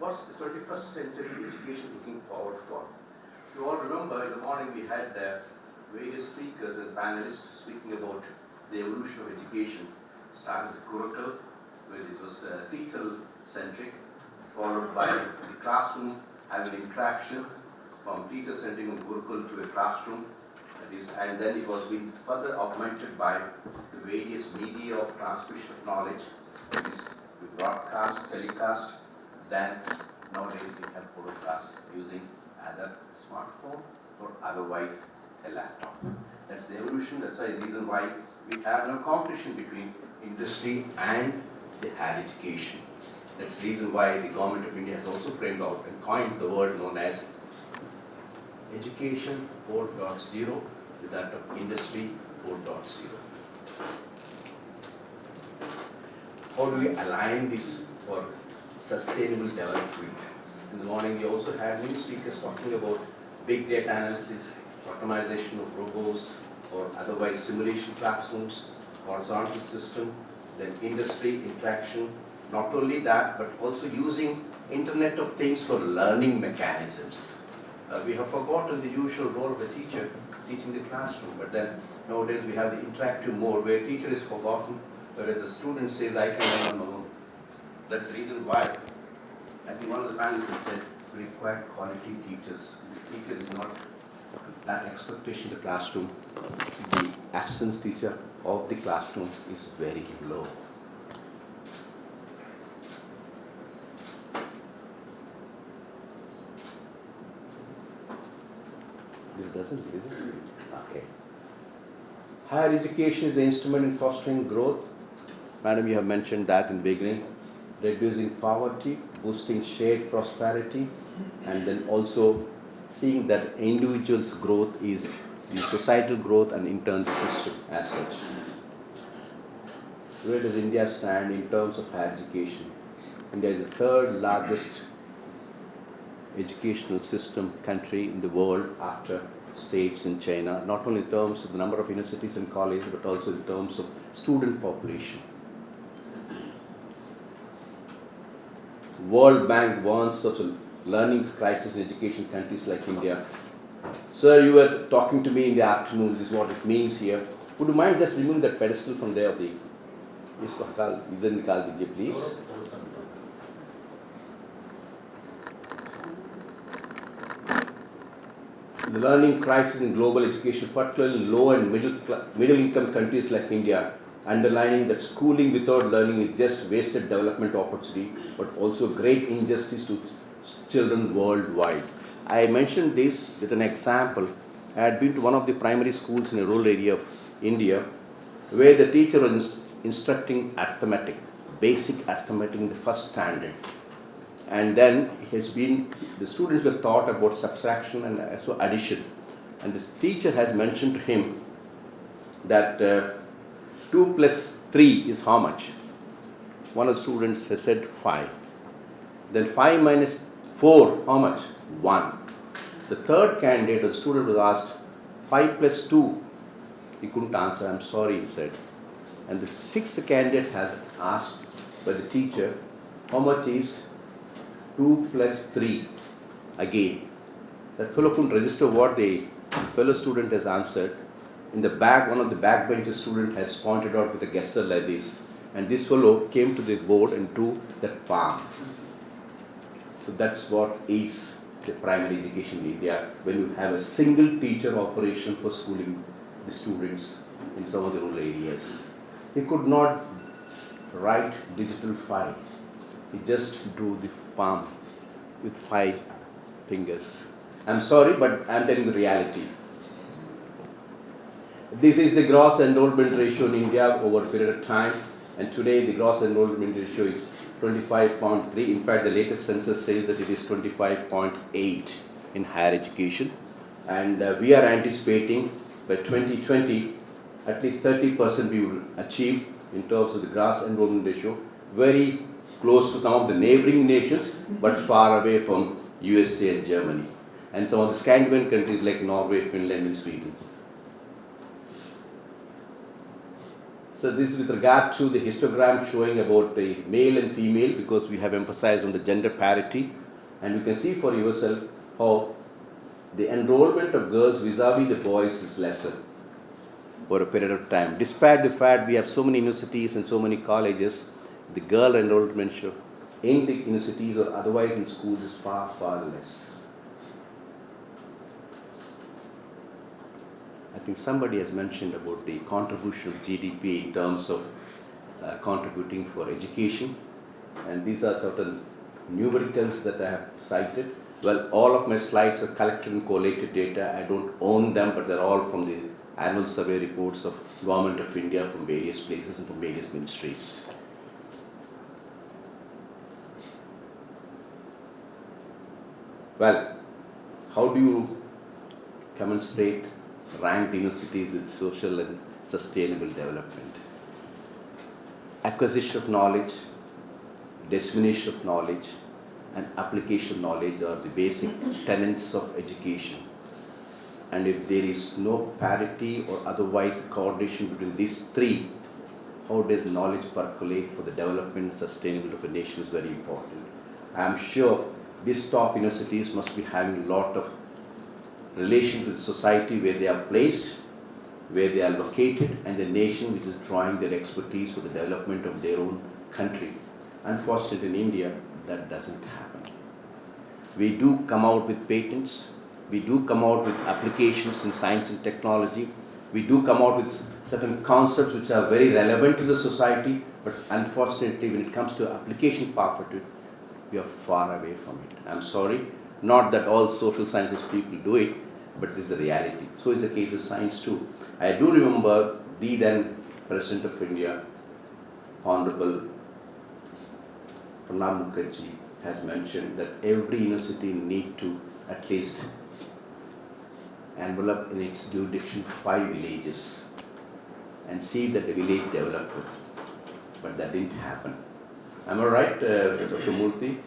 what's the 21st century education looking forward for? You all remember in the morning we had various speakers and panelists speaking about the evolution of education. Started with Gurukul, where it was teacher-centric, followed by the classroom having interaction from teacher-centric in Gurukul to a classroom. And then it was being further augmented by the various media of transmission of knowledge, that is broadcast, telecast, then nowadays we have broadcast using either a smartphone or otherwise a laptop. That's the evolution, that's the reason why we have no competition between industry and the higher education. That's the reason why the government of India has also framed out and coined the word known as Education 4.0 with that of Industry 4.0. How do we align this for sustainable development? In the morning we also had new speakers talking about big data analysis, automation of robots or otherwise simulation classrooms, horizontal system, then industry interaction. Not only that, but also using Internet of Things for learning mechanisms. We have forgotten the usual role of the teacher teaching the classroom, but then nowadays we have the interactive mode where teacher is forgotten, whereas the student says, I can learn alone. That's the reason why I think one of the panelists said we require quality teachers. The teacher is not that expectation in the classroom. The absence teacher of the classroom is very low. This doesn't, is it? Okay. Higher education is an instrument in fostering growth. Madam, you have mentioned that in the beginning. Reducing poverty, boosting shared prosperity, and then also seeing that individual's growth is the societal growth and in turn the system as such. Where does India stand in terms of higher education? India is the third largest educational system country in the world after states in China, not only in terms of the number of universities and colleges, but also in terms of student population. World Bank warns of a learning crisis in education countries like India. Sir, you were talking to me in the afternoon, this is what it means here. Would you mind just removing that pedestal from there? Please. The learning crisis in global education, particularly in low and middle income countries like India, underlining that schooling without learning is just wasted development opportunity, but also great injustice to children worldwide. I mentioned this with an example. I had been to one of the primary schools in a rural area of India, where the teacher was instructing arithmetic, basic arithmetic in the first standard. And then the students were taught about subtraction and also addition. And the teacher has mentioned to him that 2 plus 3 is how much? One of the students has said 5. Then 5 minus 4, how much? 1. The third candidate, the student was asked, 5 plus 2. He couldn't answer, I'm sorry, he said. And the sixth candidate has asked by the teacher, how much is 2 plus 3? Again. That fellow couldn't register what the fellow student has answered. In the back, one of the backbencher student has pointed out with a gesture like this. And this fellow came to the board and drew that palm. So that's what is the primary education in India, when you have a single teacher operation for schooling the students in some of the rural areas. He could not write digital 5. He just drew the palm with 5 fingers. I'm sorry, but I'm telling the reality. This is the gross enrollment ratio in India over a period of time, and today the gross enrollment ratio is 25.3. In fact, the latest census says that it is 25.8 in higher education, and we are anticipating by 2020 at least 30% we will achieve in terms of the gross enrollment ratio, very close to some of the neighboring nations, but far away from USA and Germany, and some of the Scandinavian countries like Norway, Finland, and Sweden. So this is with regard to the histogram showing about the male and female, because we have emphasized on the gender parity, and you can see for yourself how the enrollment of girls vis-a-vis the boys is lesser for a period of time. Despite the fact we have so many universities and so many colleges, the girl enrollment in the universities or otherwise in schools is far, far less. I think somebody has mentioned about the contribution of GDP in terms of contributing for education, and these are certain numericals that I have cited. Well, all of my slides are collected and collated data. I don't own them, but they're all from the annual survey reports of Government of India from various places and from various ministries. Well, how do you commensurate ranked universities with social and sustainable development? Acquisition of knowledge, dissemination of knowledge, and application of knowledge are the basic tenets of education. And if there is no parity or otherwise coordination between these three, how does knowledge percolate for the development and sustainability of a nation is very important. I am sure these top universities must be having a lot of relations with society where they are placed, where they are located, and the nation which is drawing their expertise for the development of their own country. Unfortunately, in India, that doesn't happen. We do come out with patents, we do come out with applications in science and technology, we do come out with certain concepts which are very relevant to the society, but unfortunately, when it comes to application part of it, we are far away from it. I'm sorry, not that all social sciences people do it, but this is the reality. So is the case with science too. I do remember the then President of India, Honorable Pranab Mukherjee, has mentioned that every university need to at least envelop in its jurisdiction 5 villages and see that the village develops. But that didn't happen. Am I right, Dr. Murthy?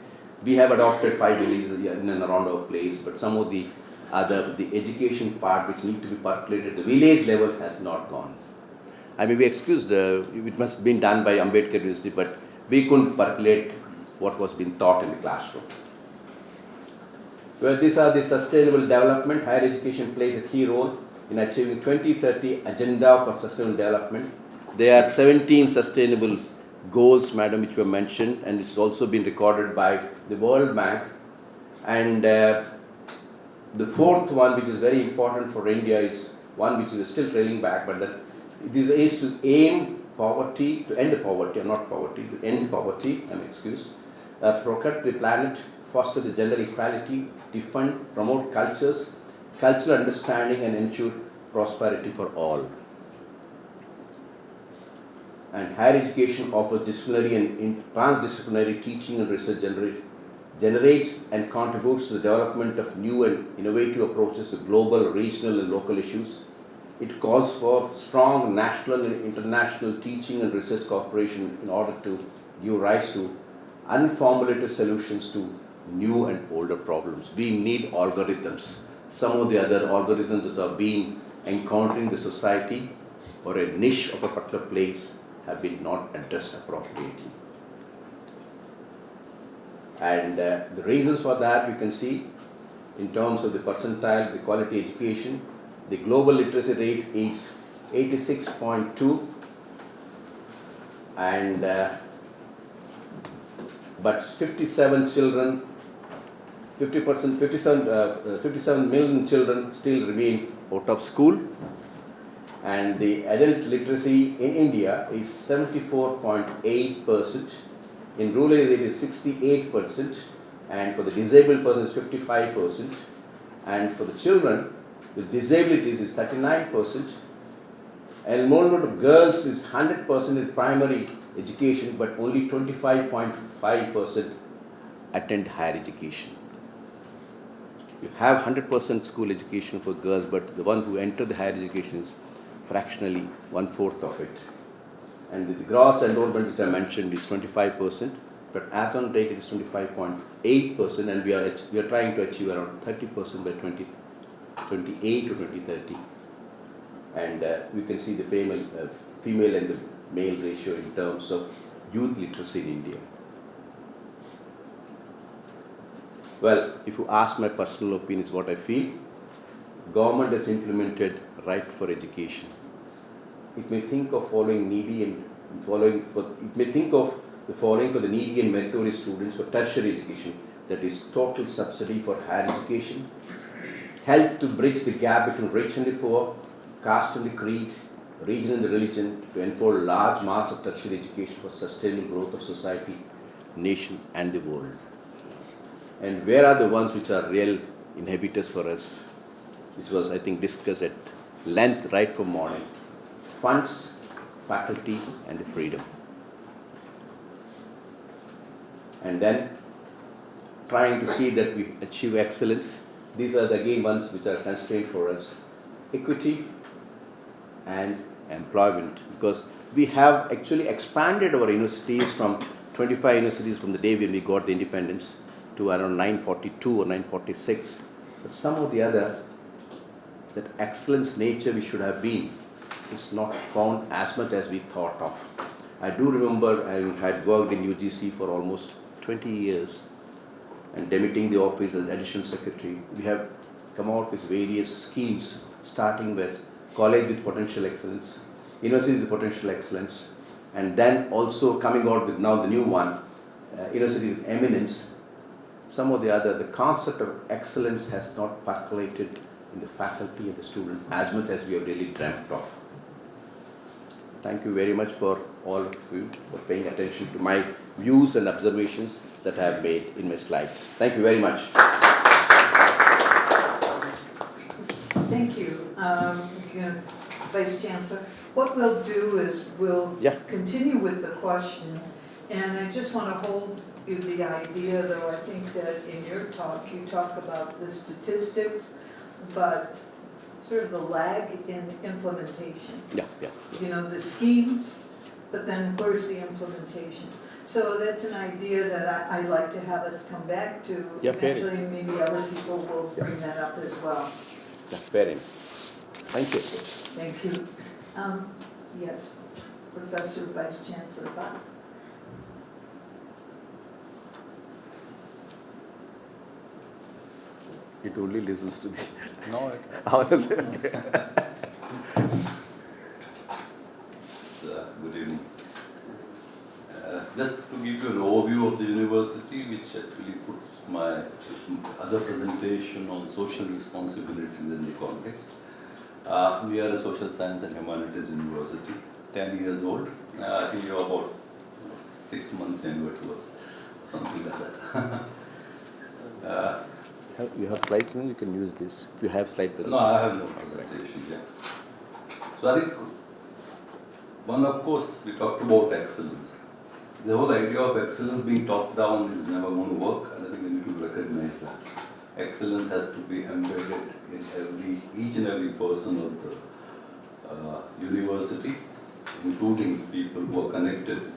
We have adopted 5 villages in and around our place, but some of the education part which need to be percolated at the village level has not gone. I may be excused, it must have been done by Ambedkar University, but we couldn't percolate what was being taught in the classroom. Well, these are the sustainable development. Higher education plays a key role in achieving 2030 agenda for sustainable development. There are 17 sustainable goals, madam, which were mentioned, and it's also been recorded by the World Bank. And the fourth one, which is very important for India, is one which is still trailing back, but that this is to aim poverty, to end poverty, or not poverty, to end poverty, protect the planet, foster the gender equality, defend, promote cultures, cultural understanding, and ensure prosperity for all. And higher education offers disciplinary and transdisciplinary teaching and research, generates and contributes to the development of new and innovative approaches to global, regional, and local issues. It calls for strong national and international teaching and research cooperation in order to give rise to unformulated solutions to new and older problems. We need algorithms. Some of the other algorithms that are being encountering the society or a niche of a particular place have been not addressed appropriately. And the reasons for that we can see in terms of the percentile, the quality education. The global literacy rate is 86.2, and but 57 million children still remain out of school, and the adult literacy in India is 74.8%. In rural area it is 68%, and for the disabled persons 55%, and for the children with disabilities is 39%. Enrollment of girls is 100% in primary education, but only 25.5% attend higher education. You have 100% school education for girls, but the one who enter the higher education is fractionally 1/4 of it. And the gross enrollment which I mentioned is 25%, but as on date it is 25.8%, and we are trying to achieve around 30% by 2028 to 2030. And we can see the female and the male ratio in terms of youth literacy in India. Well, if you ask my personal opinion, is what I feel. Government has implemented right for education. It may think of following needy and it may think of the following for the needy and meritorious students for tertiary education, that is total subsidy for higher education, help to bridge the gap between rich and the poor, caste and the creed, region and the religion, to enfold large mass of tertiary education for sustaining growth of society, nation and the world. And where are the ones which are real inhibitors for us, which was, I think, discussed at length right from morning? Funds, faculty and the freedom. And then trying to see that we achieve excellence. These are the again ones which are constrained for us. Equity and employment, because we have actually expanded our universities from 25 universities from the day when we got the independence to around 942 or 946. But some of the other, that excellence nature we should have been, is not found as much as we thought of. I do remember I had worked in UGC for almost 20 years and debiting the office as additional secretary. We have come out with various schemes, starting with college with potential excellence, universities with potential excellence, and then also coming out with now the new one, university with eminence. Some of the other, the concept of excellence has not percolated in the faculty and the students as much as we have really dreamt of. Thank you very much for all of you for paying attention to my views and observations that I have made in my slides. Thank you very much. Thank you, Vice Chancellor. What we'll do is we'll continue with the question, and I just want to hold you the idea, though I think that in your talk you talk about the statistics, but sort of the lag in implementation. You know, the schemes, but then where's the implementation? So that's an idea that I'd like to have us come back to. Eventually, maybe other people will bring that up as well. Fair enough. Thank you. Thank you. Yes, Professor Vice Chancellor Bhatt. It only listens to the... No. Good evening. Just to give you an overview of the university, which actually puts my other presentation on social responsibility in the context. We are a social science and humanities university, 10 years old. I think you're about 6 months younger to us, something like that. You have slide, you can use this. If you have slide presentation. No, I have no presentation, So I think, one, of course, we talked about excellence. The whole idea of excellence being top down is never going to work, and I think we need to recognize that. Excellence has to be embedded in each and every person of the university, including people who are connected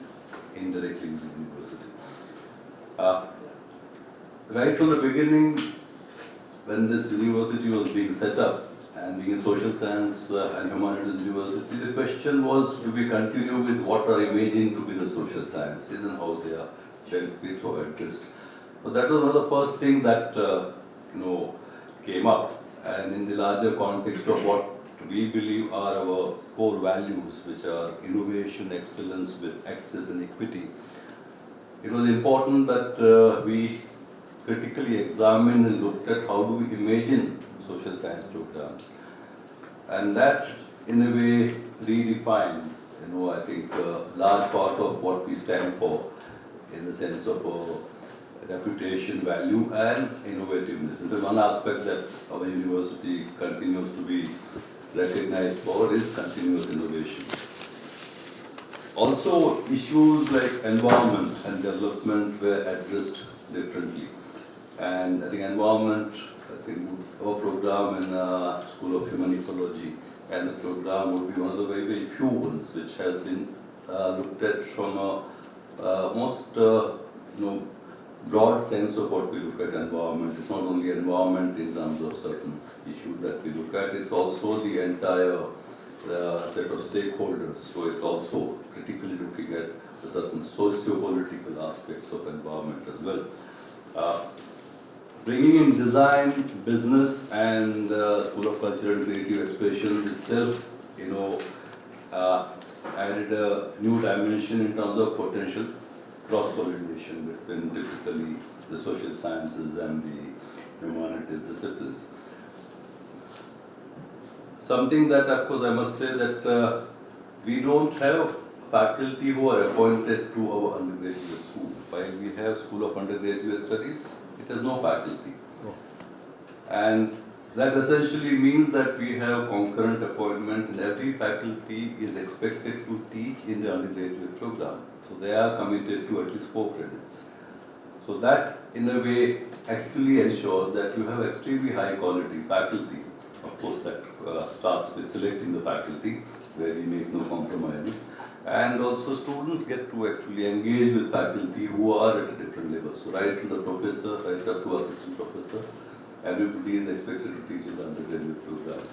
indirectly with the university. Right from the beginning, when this university was being set up, and being a social science and humanities university, the question was, do we continue with what are imagined to be the social sciences and how they are dealt with or addressed? So that was one of the first things that came up, and in the larger context of what we believe are our core values, which are innovation, excellence with access and equity. It was important that we critically examined and looked at how do we imagine social science programs. And that, in a way, redefined, I think, a large part of what we stand for in the sense of reputation, value, and innovativeness. And the one aspect that our university continues to be recognized for is continuous innovation. Also, issues like environment and development were addressed differently. And I think environment, our program in School of Human Ecology and the program would be one of the very, very few ones which has been looked at from a most broad sense of what we look at environment. It's not only environment in terms of certain issues that we look at, it's also the entire set of stakeholders. So it's also critically looking at certain socio-political aspects of environment as well. Uh, Bringing in design, business, and School of Culture and Creative Expression itself, added a new dimension in terms of potential cross-pollination between typically the social sciences and the humanities disciplines. Something that, of course, I must say that we don't have faculty who are appointed to our undergraduate school. While we have School of Undergraduate Studies, it has no faculty. And that essentially means that we have concurrent appointment and every faculty is expected to teach in the undergraduate program. So they are committed to at least 4 credits. So that, in a way, actually ensures that you have extremely high quality faculty. Of course, that starts with selecting the faculty, where we make no compromises. And also students get to actually engage with faculty who are at a different level. So right from the professor, right up to assistant professor, everybody is expected to teach in the undergraduate programs.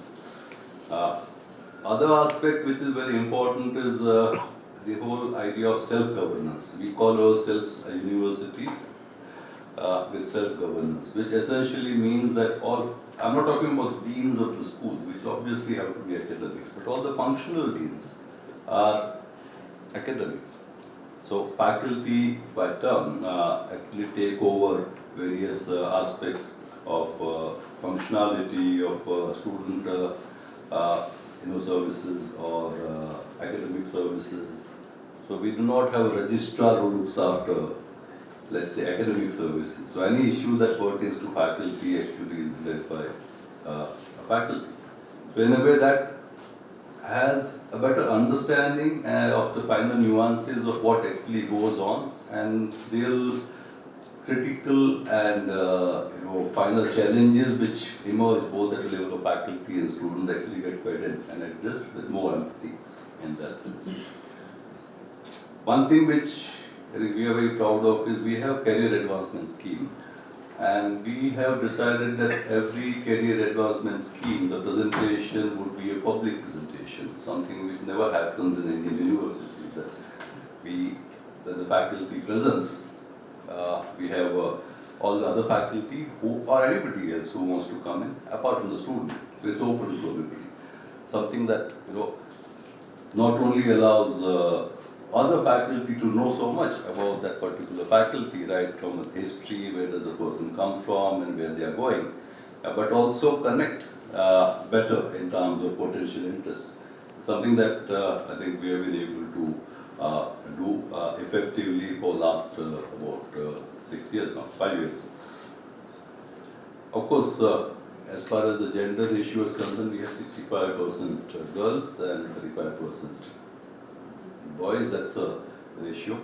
Other aspect which is very important is the whole idea of self-governance. We call ourselves a university with self-governance, which essentially means that I'm not talking about deans of the schools, which obviously have to be academics, but all the functional deans are academics. So faculty by term actually take over various aspects of functionality of student services or academic services. So we do not have a registrar who looks after, let's say, academic services. So any issue that pertains to faculty actually is led by a faculty. So in a way that has a better understanding of the final nuances of what actually goes on and real critical and final challenges which emerge both at the level of faculty and students actually get quite and addressed with more empathy in that sense. One thing which I think we are very proud of is we have career advancement scheme, and we have decided that every career advancement scheme, the presentation would be a public presentation, something which never happens in Indian universities, that the faculty presents. We have all the other faculty who or anybody else who wants to come in, apart from the student. So it's open to everybody. Something that not only allows other faculty to know so much about that particular faculty, right from the history, where does the person come from and where they are going, but also connect better in terms of potential interests. Something that I think we have been able to do effectively for last about 6 years now, 5 years. Of course, as far as the gender ratio is concerned, we have 65% girls and 35% boys. That's a ratio.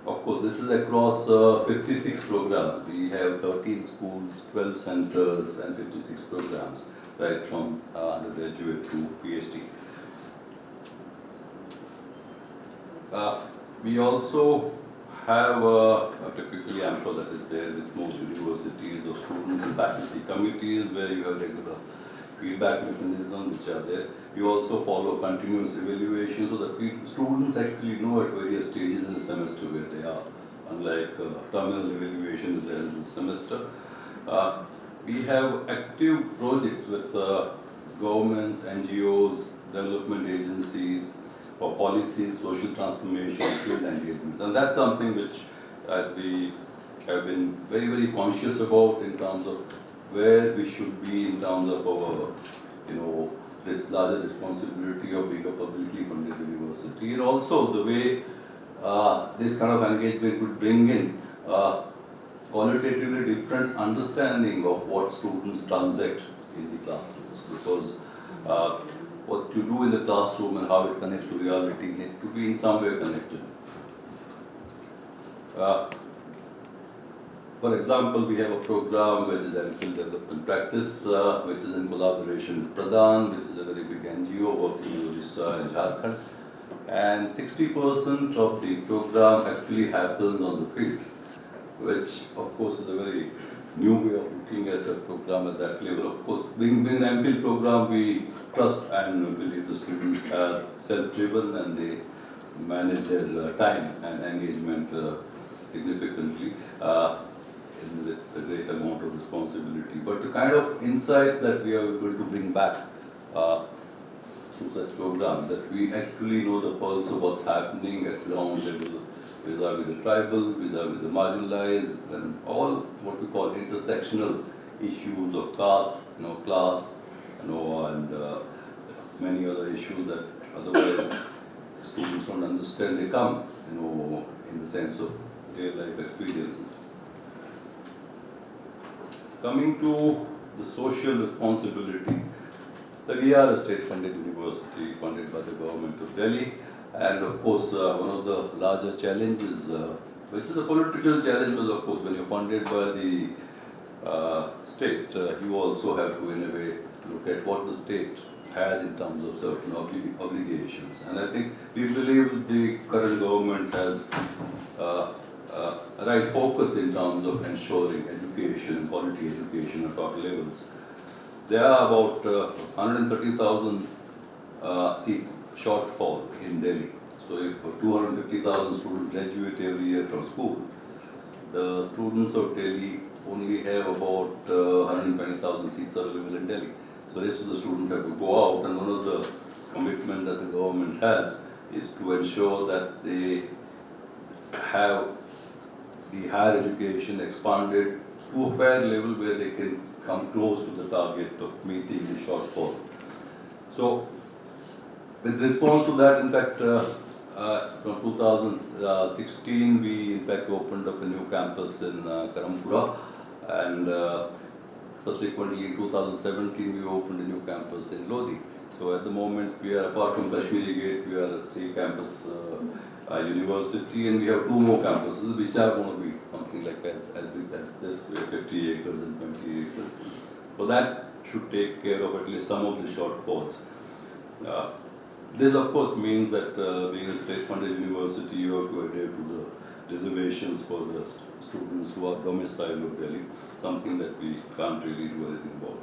Of course, this is across 56 programs. We have 13 schools, 12 centers, and 56 programs, right from undergraduate to PhD. We also have, typically I'm sure that is there with most universities or students and faculty committees where you have regular feedback mechanisms which are there. We also follow continuous evaluation so that students actually know at various stages in the semester where they are, unlike terminal evaluation at the end of the semester. We have active projects with governments, NGOs, development agencies, for policies, social transformation, field engagement. And that's something which we have been very, very conscious about in terms of where we should be in terms of our, this larger responsibility of being a publicly funded university. And also the way this kind of engagement would bring in qualitatively different understanding of what students transact in the classrooms. Because what you do in the classroom and how it connects to reality need to be in some way connected. For example, we have a program which is Untitled Development Practice, which is in collaboration with Pradhan, which is a very big NGO working in Odisha and Jharkhand. And 60% of the program actually happens on the field, which of course is a very new way of looking at a program at that level. Of course, being an MPhil program, we trust and believe the students are self-driven and they manage their time and engagement significantly with a great amount of responsibility. But the kind of insights that we are able to bring back through such programs, that we actually know the pulse of what's happening at ground level, with the tribals, with the marginalized, and all what we call intersectional issues of caste, class, and many other issues that otherwise students don't understand. They come, in the sense of real life experiences. Coming to the social responsibility, we are a state-funded university funded by the government of Delhi, and of course one of the larger challenges, which is a political challenge, was of course when you're funded by the state, you also have to in a way look at what the state has in terms of certain obligations. And I think we believe the current government has right focus in terms of ensuring education, quality education at all levels. There are about 130,000 seats shortfall in Delhi. So if 250,000 students graduate every year from school, the students of Delhi only have about 120,000 seats available in Delhi. So the rest of the students have to go out, and one of the commitments that the government has is to ensure that they have the higher education expanded to a fair level where they can come close to the target of meeting the shortfall. So, with response to that, in fact, from 2016, we in fact opened up a new campus in Karampura, and subsequently in 2017, we opened a new campus in Lodi. So at the moment, we are, apart from Kashmiri Gate, we are a 3-campus university, and we have 2 more campuses, which are going to be something like as big as this, 50 acres and 20 acres. So that should take care of at least some of the shortfalls. This of course means that being a state-funded university, you have to adhere to the reservations for the students who are domiciled in Delhi, something that we can't really do anything about.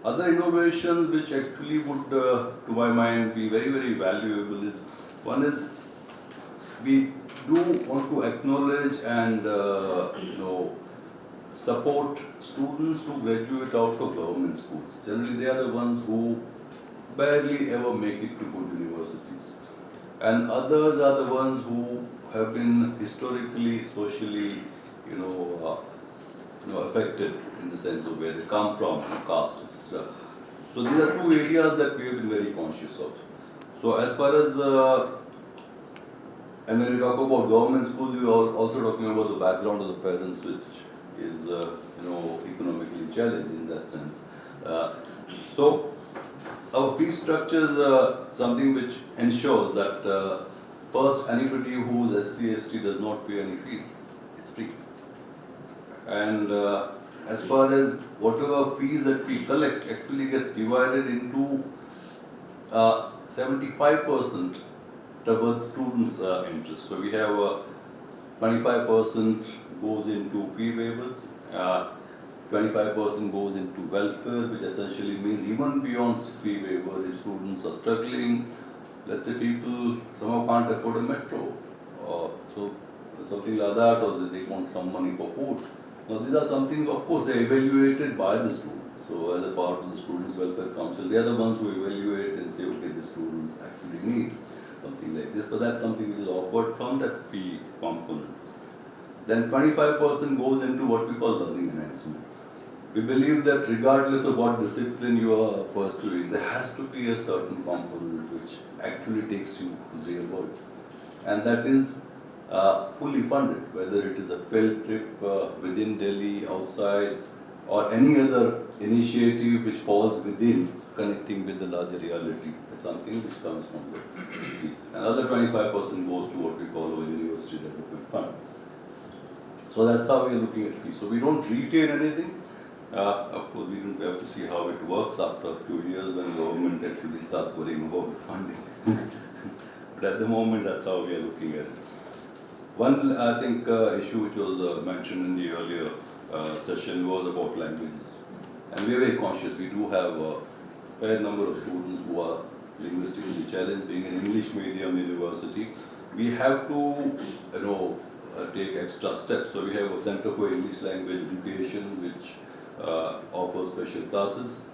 Other innovations which actually would, to my mind, be very, very valuable is, one is, we do want to acknowledge and support students who graduate out of government schools. Generally, they are the ones who barely ever make it to good universities, and others are the ones who have been historically, socially, affected in the sense of where they come from, caste, etc. So these are 2 areas that we have been very conscious of. So as far as and when we talk about government schools, we are also talking about the background of the parents, which is economically challenged in that sense. So our fee structure is something which ensures that first, anybody who is SC/ST does not pay any fees. It's free. And as far as whatever fees that we collect actually gets divided into 75% towards students' interest. So we have 25% goes into fee waivers, 25% goes into welfare, which essentially means even beyond fee waivers, if students are struggling, let's say people somehow can't afford a metro, so something like that, or they want some money for food. Now these are something, of course, they are evaluated by the students. So as a part of the Students' Welfare Council, they are the ones who evaluate and say, okay, the students actually need something like this, but that's something which is offered from that fee component. Then 25% goes into what we call learning enhancement. We believe that regardless of what discipline you are pursuing, there has to be a certain component which actually takes you to the real world. And that is fully funded, whether it is a field trip within Delhi, outside, or any other initiative which falls within connecting with the larger reality, is something which comes from the fees. Another 25% goes to what we call our University Development Fund. So that's how we are looking at fees. So we don't retain anything. Of course, we have to see how it works after a few years when government actually starts worrying about funding. But at the moment, that's how we are looking at it. One, I think, issue which was mentioned in the earlier session was about languages. And we are very conscious. We do have a fair number of students who are linguistically challenged, being an English medium university, we have to, take extra steps. So we have a Center for English Language Education, which offers special classes.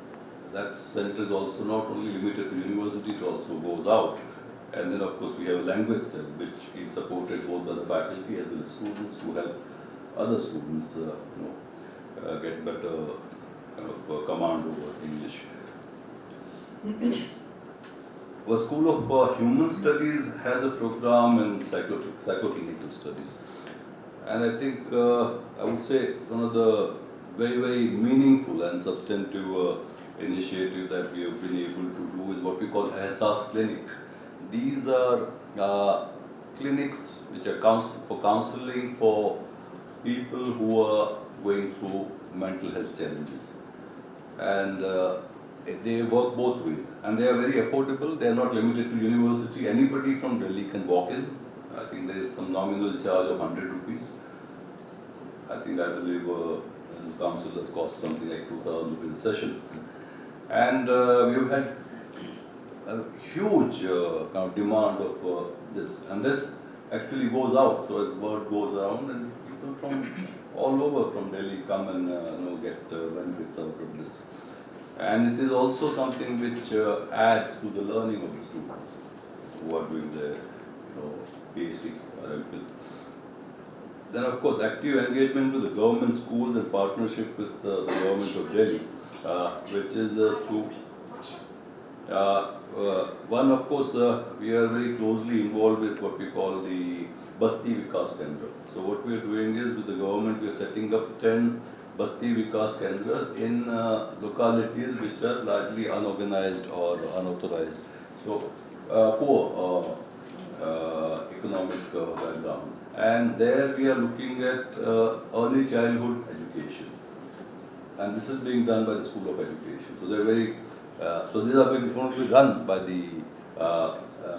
That center is also not only limited to university, it also goes out. And then of course we have a language cell, which is supported both by the faculty as well as students who help other students, get better kind of command over English. The School of Human Studies has a program in psychoclinical studies. And I think, I would say, one of the very, very meaningful and substantive initiative that we have been able to do is what we call Ehsas Clinic. These are clinics which are for counseling for people who are going through mental health challenges. And they work both ways. And they are very affordable. They are not limited to university. Anybody from Delhi can walk in. I think there is some nominal charge of 100 rupees. I believe this council has cost something like 2,000 rupees a session. And we've had a huge kind of demand of this. And this actually goes out. So the word goes around and people from all over from Delhi come and get benefits out of this. And it is also something which adds to the learning of the students who are doing their PhD or MPhil. Then of course active engagement with the government schools and partnership with the government of Delhi, which is through one, of course, we are very closely involved with what we call the Basti Vikas Kendra. So what we are doing is with the government we are setting up 10 Basti Vikas Kendras in localities which are largely unorganized or unauthorized. So poor economic background. And there we are looking at early childhood education. And this is being done by the School of Education. So they're very, so these are being going to be run by the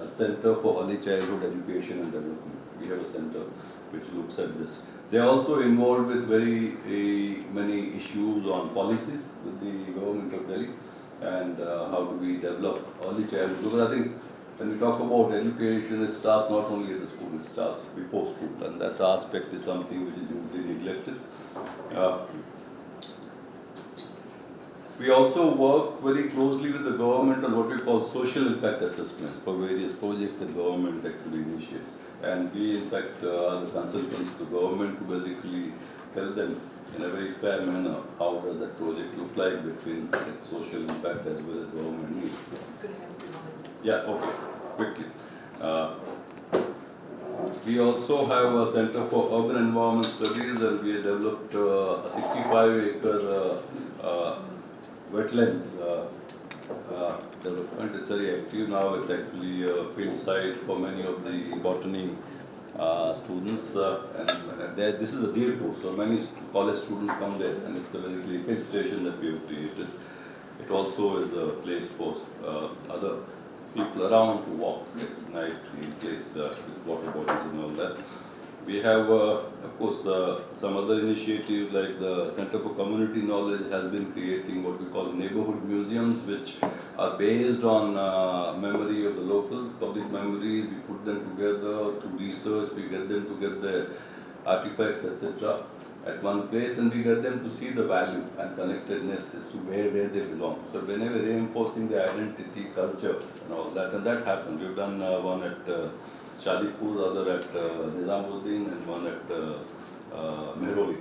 Center for Early Childhood Education and Development. We have a center which looks at this. They are also involved with very many issues on policies with the government of Delhi and how do we develop early childhood. Because I think when we talk about education, it starts not only at the school, it starts before school, and that aspect is something which is usually neglected. We also work very closely with the government on what we call social impact assessments for various projects the government actually initiates. And we in fact are the consultants to the government to basically tell them in a very fair manner how does that project look like between its social impact as well as government needs. Yeah, okay, quickly. We also have a Center for Urban Environment Studies and we have developed a 65-acre wetlands development. It's very active now. It's actually a field site for many of the botany students. And this is a deer pool, so many college students come there, and it's a basically hill station that we have created. It also is a place for other people around to walk. It's a nice clean place with water bottles and all that. We have, of course, some other initiatives like the Center for Community Knowledge has been creating what we call neighborhood museums, which are based on memory of the locals, public memories. We put them together to research, we get them to get the artifacts, etc. at one place, and we get them to see the value and connectedness as to where they belong. So whenever reinforcing the identity, culture, and all that, and that happens. We've done one at Shadipur, other at Nizamuddin, and one at Mehroli,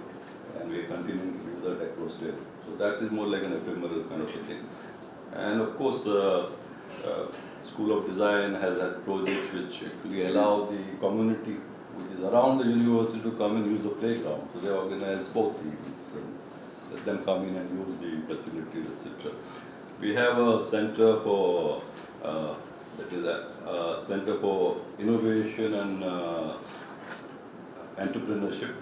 and we are continuing to do that across there. So that is more like an ephemeral kind of a thing. And of course, School of Design has had projects which actually allow the community which is around the university to come and use the playground. So they organize sports events and let them come in and use the facilities, etc. We have a center for that is a Center for Innovation and Entrepreneurship,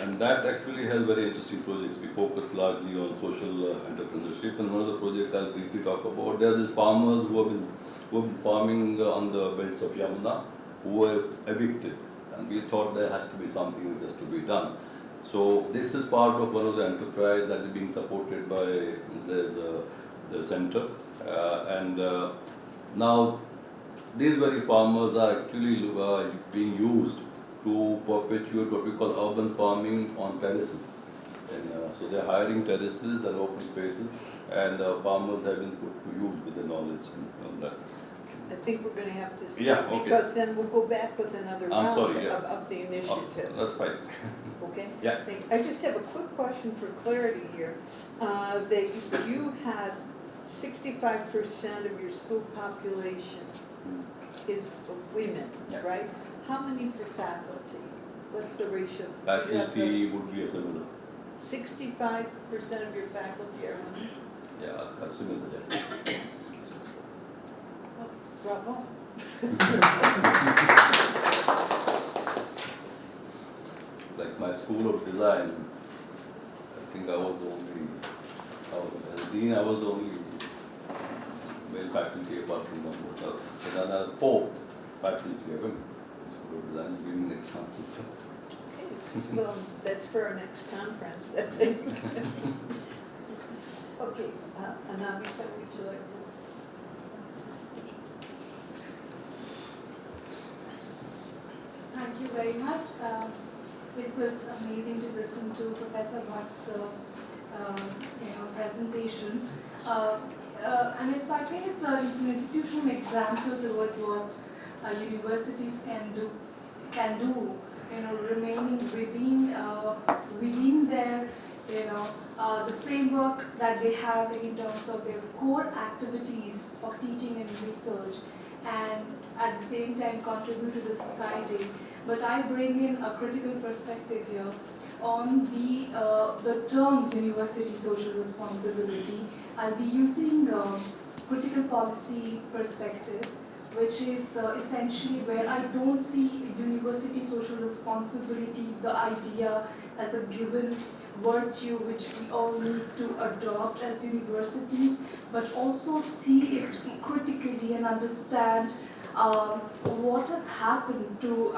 and that actually has very interesting projects. We focus largely on social entrepreneurship, and one of the projects I'll briefly talk about. There are these farmers who have been farming on the belts of Yamuna, who were evicted, and we thought there has to be something that has to be done. So this is part of one of the enterprise that is being supported by, there's the center. Now these very farmers are actually being used to perpetuate what we call urban farming on terraces. And, so they're hiring terraces and open spaces, and farmers have been put to use with the knowledge and that. I think we're gonna have to, Yeah, okay. because then we'll go back with another I'm round sorry, yeah. of the initiatives. That's fine. Okay? Yeah. I just have a quick question for clarity here. That you had 65% of your school population is women, Yeah. right? How many for faculty? What's the ratio? Do you have the- Faculty would be a similar. 65% of your faculty are women? Yeah, a similar. Yeah. Bravo. Like my school of design, I think I was the only, as dean, I was the only male faculty apart from one more. But then I had 4 faculty women. School of design is giving an example. So. Well, that's for our next conference, I think. Okay, Anamika, would you like to? Thank you very much. It was amazing to listen to Professor Bhatt's presentation. And I think it's an institutional example towards what universities can do, remaining within their, the framework that they have in terms of their core activities of teaching and research, and at the same time contribute to the society. But I bring in a critical perspective here on the term university social responsibility. I'll be using critical policy perspective, which is essentially where I don't see university social responsibility, the idea as a given virtue which we all need to adopt as universities, but also see it critically and understand what has happened to,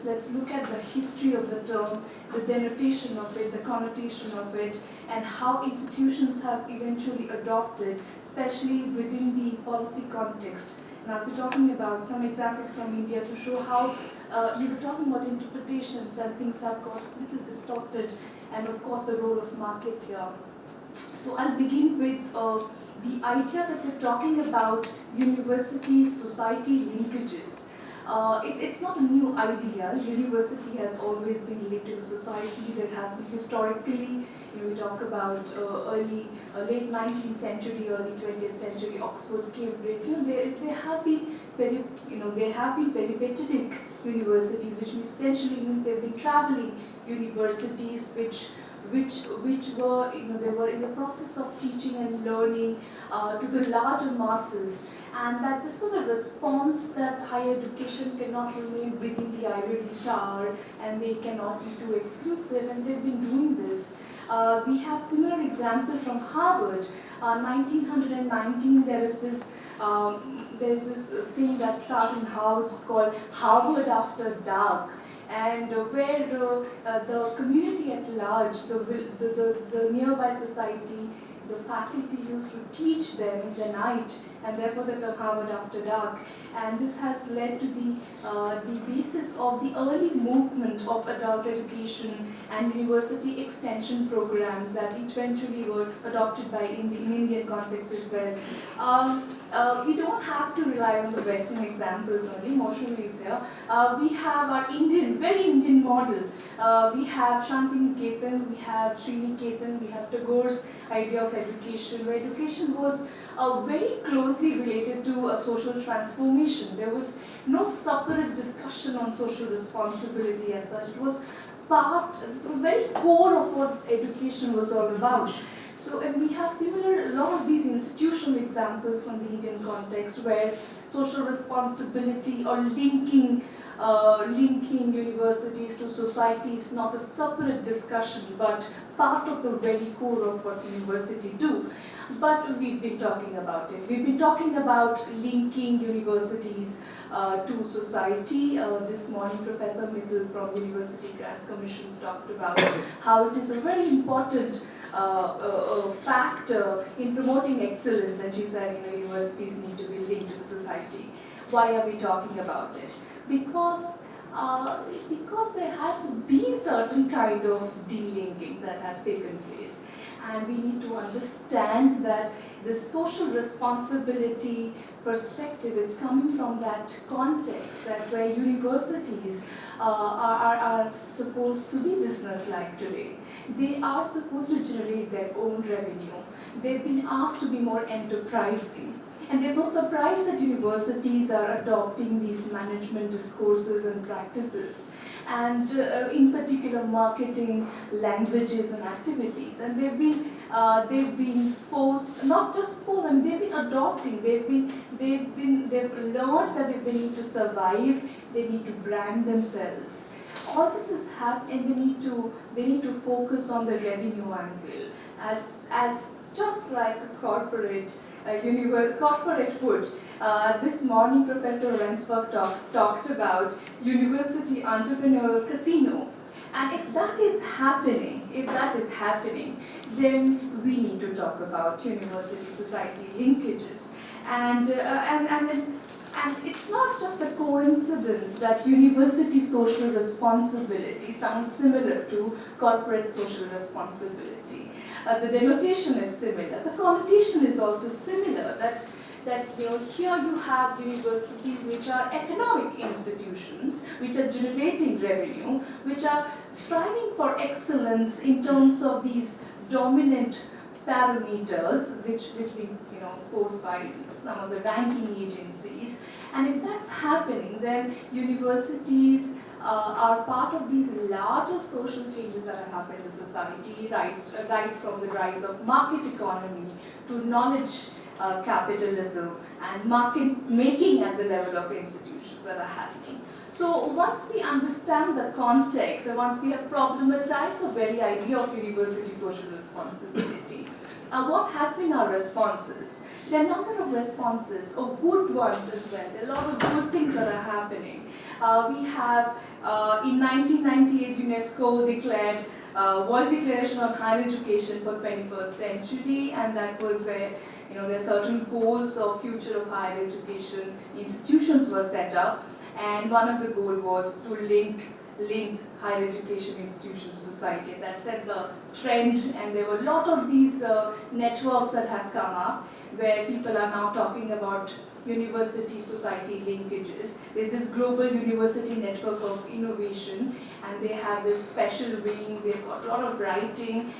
let's look at the history of the term, the denotation of it, the connotation of it, and how institutions have eventually adopted, especially within the policy context. And I'll be talking about some examples from India to show how you were talking about interpretations and things have got a little distorted, and of course the role of market here. So I'll begin with the idea that we're talking about university-society linkages. It's not a new idea. University has always been linked to the society. There has been historically, we talk about late 19th century, early 20th century, Oxford, Cambridge. There have been peripatetic universities, which essentially means they've been traveling universities, which were, they were in the process of teaching and learning to the larger masses, and that this was a response that higher education cannot remain within the ivory tower and they cannot be too exclusive, and they've been doing this. We have similar example from Harvard. 1919, there's this thing that started in Harvard, it's called Harvard After Dark, and where the community at large, the nearby society, the faculty used to teach them in the night, and therefore the term Harvard After Dark. And this has led to the basis of the early movement of adult education and university extension programs that eventually were adopted by in Indian context as well. We don't have to rely on the Western examples only. Moshuli is here. We have our very Indian model. We have Shantiniketan, we have Sriniketan, we have Tagore's idea of education, where education was very closely related to a social transformation. There was no separate discussion on social responsibility as such. It was very core of what education was all about. So, and we have a lot of these institutional examples from the Indian context where social responsibility or linking universities to society is not a separate discussion, but part of the very core of what universities do. But we've been talking about it. We've been talking about linking universities to society. This morning, Professor Mittal from University Grants Commissions talked about how it is a very important factor in promoting excellence, and she said, universities need to be linked to the society. Why are we talking about it? Because there has been certain kind of delinking that has taken place, and we need to understand that the social responsibility perspective is coming from that context, that where universities are supposed to be business-like today. They are supposed to generate their own revenue. They've been asked to be more enterprising. And there's no surprise that universities are adopting these management discourses and practices, and in particular marketing languages and activities. And they've been forced, not just forced, I mean, they've been adopting. They've learned that if they need to survive, they need to brand themselves. All this is happening, and they need to focus on the revenue angle, as just like a corporate would. This morning, Professor Rensburg talked about university entrepreneurial casino. And if that is happening, then we need to talk about university-society linkages. And it's not just a coincidence that university social responsibility sounds similar to corporate social responsibility. The denotation is similar. The connotation is also similar. That here you have universities which are economic institutions, which are generating revenue, which are striving for excellence in terms of these dominant parameters, which being posed by some of the ranking agencies. And if that's happening, then universities are part of these larger social changes that have happened in society, right from the rise of market economy to knowledge capitalism and market making at the level of institutions that are happening. So once we understand the context and once we have problematized the very idea of university social responsibility, what has been our responses? There are a number of responses, or good ones as well. There are a lot of good things that are happening. We have, in 1998, UNESCO declared World Declaration on Higher Education for 21st Century, and that was where there are certain goals of future of higher education institutions were set up, and one of the goals was to link higher education institutions to society. That set the trend, and there were a lot of these networks that have come up, where people are now talking about university-society linkages. There's this global university network of innovation, and they have this special wing. They've got a lot of writing.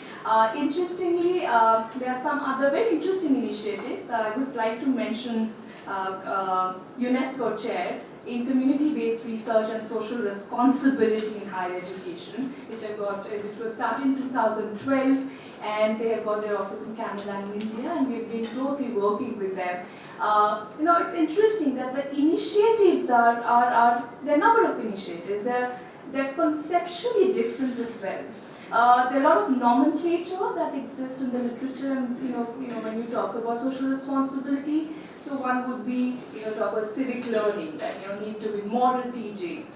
Interestingly, there are some other very interesting initiatives. I would like to mention UNESCO chair in community-based research and social responsibility in higher education, which was started in 2012, and they have got their office in Canada and India, and we've been closely working with them. It's interesting that the initiatives there are a number of initiatives. They're conceptually different as well. There are a lot of nomenclature that exists in the literature, and when you talk about social responsibility, so one would be talk about civic learning, that need to be moral teaching,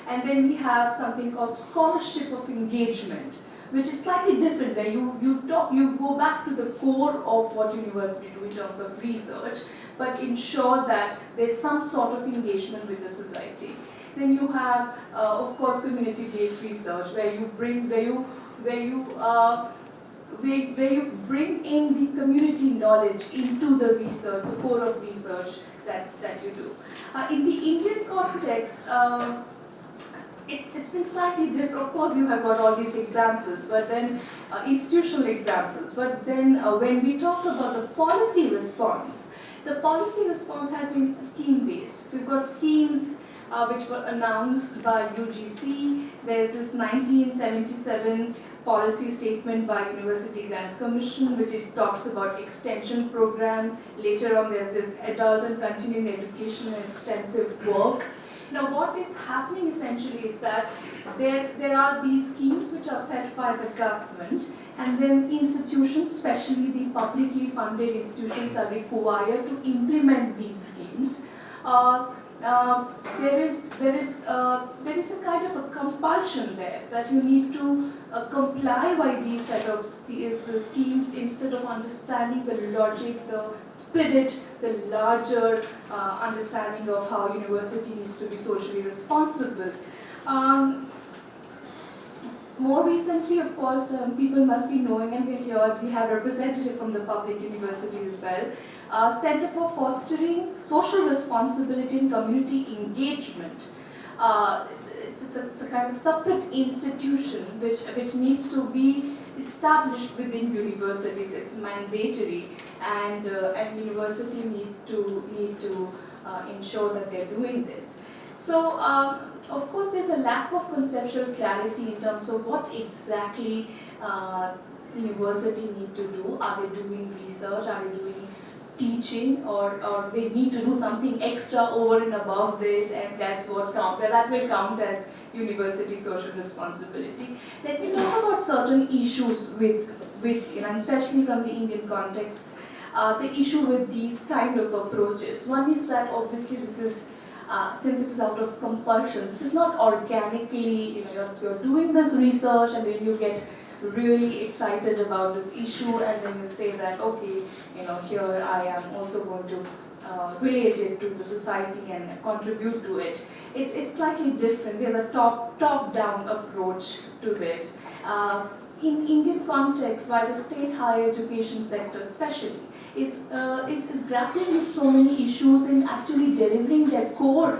and then we have something called scholarship of engagement, which is slightly different, where you go back to the core of what university do in terms of research, but ensure that there's some sort of engagement with the society. Then you have, of course, community-based research, where you bring in the community knowledge into the research, the core of research that you do. In the Indian context, it's been slightly different. Of course, you have got all these examples, but then institutional examples. But then when we talk about the policy response has been scheme-based. So we've got schemes which were announced by UGC. There's this 1977 policy statement by University Grants Commission, which it talks about extension program. Later on, there's this adult and continuing education and extensive work. Now, what is happening essentially is that there are these schemes which are set by the government, and then institutions, especially the publicly funded institutions, are required to implement these schemes. there is a kind of a compulsion there that you need to comply by these set of schemes instead of understanding the logic, the spirit, the larger understanding of how university needs to be socially responsible. More recently, of course, people must be knowing, and we have representative from the public university as well, Center for Fostering Social Responsibility and Community Engagement. It's a kind of separate institution which needs to be established within universities. It's mandatory, and university need to ensure that they're doing this. So, of course, there's a lack of conceptual clarity in terms of what exactly university need to do. Are they doing research? Are they doing teaching? Or they need to do something extra over and above this, and that will count as university social responsibility. Let me talk about certain issues with especially from the Indian context, the issue with these kind of approaches. One is that obviously this is since it is out of compulsion, this is not organically, you're doing this research and then you get really excited about this issue and then you say that, okay, here I am also going to relate it to the society and contribute to it. It's slightly different. There's a top-down approach to this. In Indian context, while the state higher education sector especially is grappling with so many issues in actually delivering their core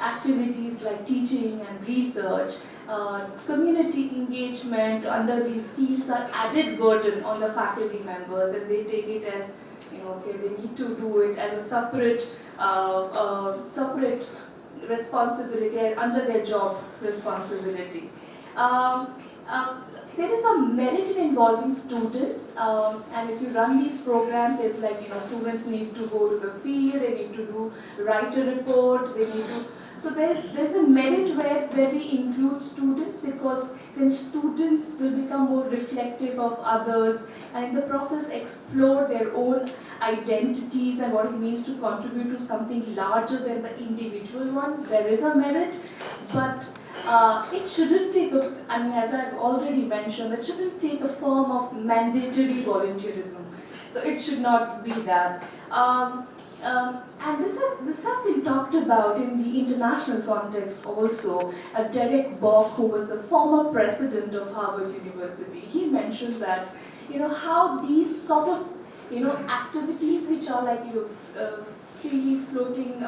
activities like teaching and research, community engagement under these schemes are added burden on the faculty members, and they take it as, okay, they need to do it as a separate responsibility under their job responsibility. There is a merit in involving students, and if you run these programs, there's like, students need to go to the field, they need to write a report, they need to. So there's a merit where we include students, because then students will become more reflective of others and in the process explore their own identities and what it means to contribute to something larger than the individual one. There is a merit, but it shouldn't take as I've already mentioned, it shouldn't take a form of mandatory volunteerism. So it should not be that. And this has been talked about in the international context also. Derek Bock, who was the former president of Harvard University, he mentioned that, how these sort of, activities which are like freely floating,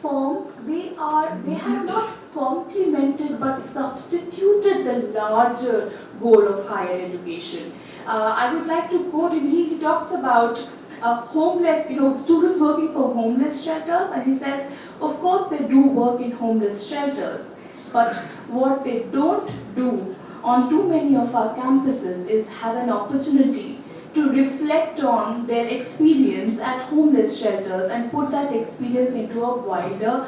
forms, they have not complemented but substituted the larger goal of higher education. I would like to quote him. He talks about homeless, students working for homeless shelters, and he says, of course they do work in homeless shelters, but what they don't do on too many of our campuses is have an opportunity to reflect on their experience at homeless shelters and put that experience into a wider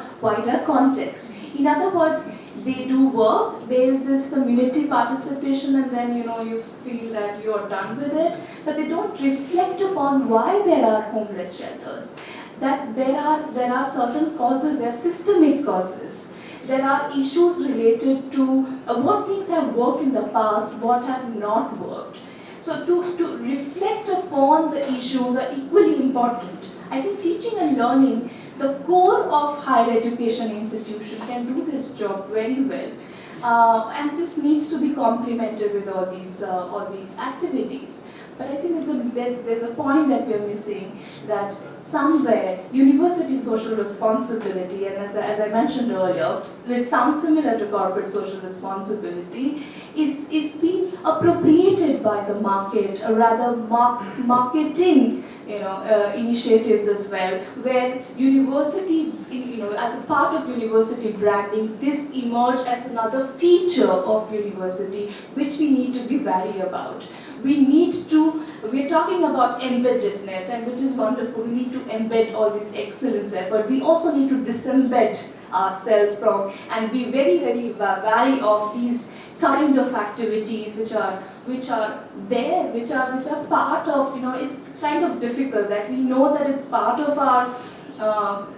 context. In other words, they do work, there is this community participation, and then you feel that you are done with it, but they don't reflect upon why there are homeless shelters. That there are certain causes, there are systemic causes. There are issues related to what things have worked in the past, what have not worked. So to reflect upon the issues are equally important. I think teaching and learning, the core of higher education institution, can do this job very well. And this needs to be complemented with all these activities. But I think there's a point that we are missing, that somewhere university social responsibility, and as I mentioned earlier, it sounds similar to corporate social responsibility, is being appropriated by the market, or rather marketing initiatives as well, where university, as a part of university branding, this emerged as another feature of university, which we need to be wary about. We're talking about embeddedness, and which is wonderful. We need to embed all this excellence there, but we also need to disembed ourselves from and be very, very wary of these kind of activities which are there, which are part of, it's kind of difficult that we know that it's part of our,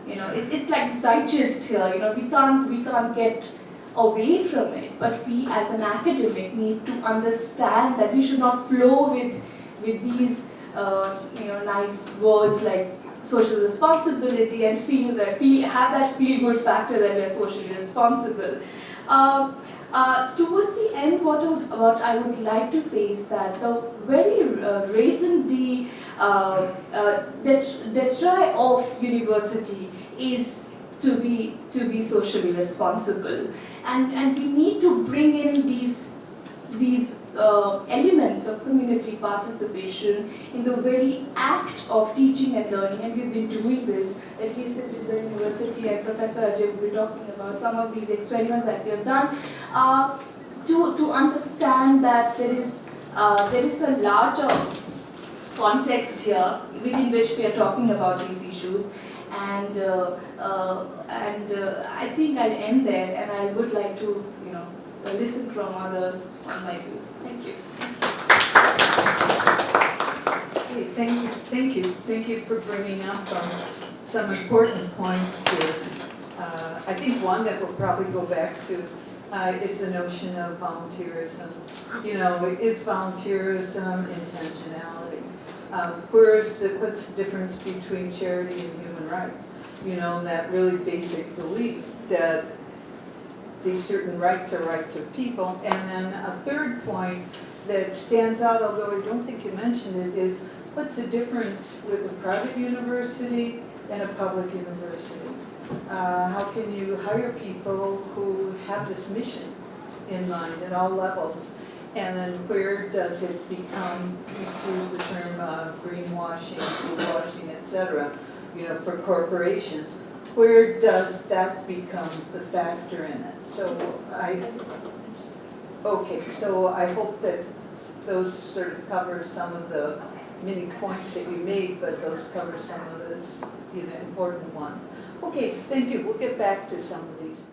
it's like the digest here, we can't get away from it, but we as an academic need to understand that we should not flow with these nice words like social responsibility and have that feel-good factor that we are socially responsible. Towards the end, what I would like to say is that the very raison d'etre of university is to be socially responsible, and we need to bring in these elements of community participation in the very act of teaching and learning, and we've been doing this, at least at the university, and Professor Ajay will be talking about some of these experiments that we have done, to understand that there is a larger context here within which we are talking about these issues, and I think I'll end there, and I would like to listen from others on my views. Thank you. Okay, thank you for bringing up some important points here. I think one that we'll probably go back to is the notion of volunteerism. Is volunteerism intentionality? What's the difference between charity and human rights? That really basic belief that these certain rights are rights of people. And then a third point that stands out, although I don't think you mentioned it, is what's the difference with a private university and a public university? How can you hire people who have this mission in mind at all levels? And then where does it become, use the term greenwashing, blue-washing, etc., for corporations? Where does that become the factor in it? So I hope that those sort of cover some of the many points that we made, but those cover some of the important ones. Okay, thank you. We'll get back to some of these.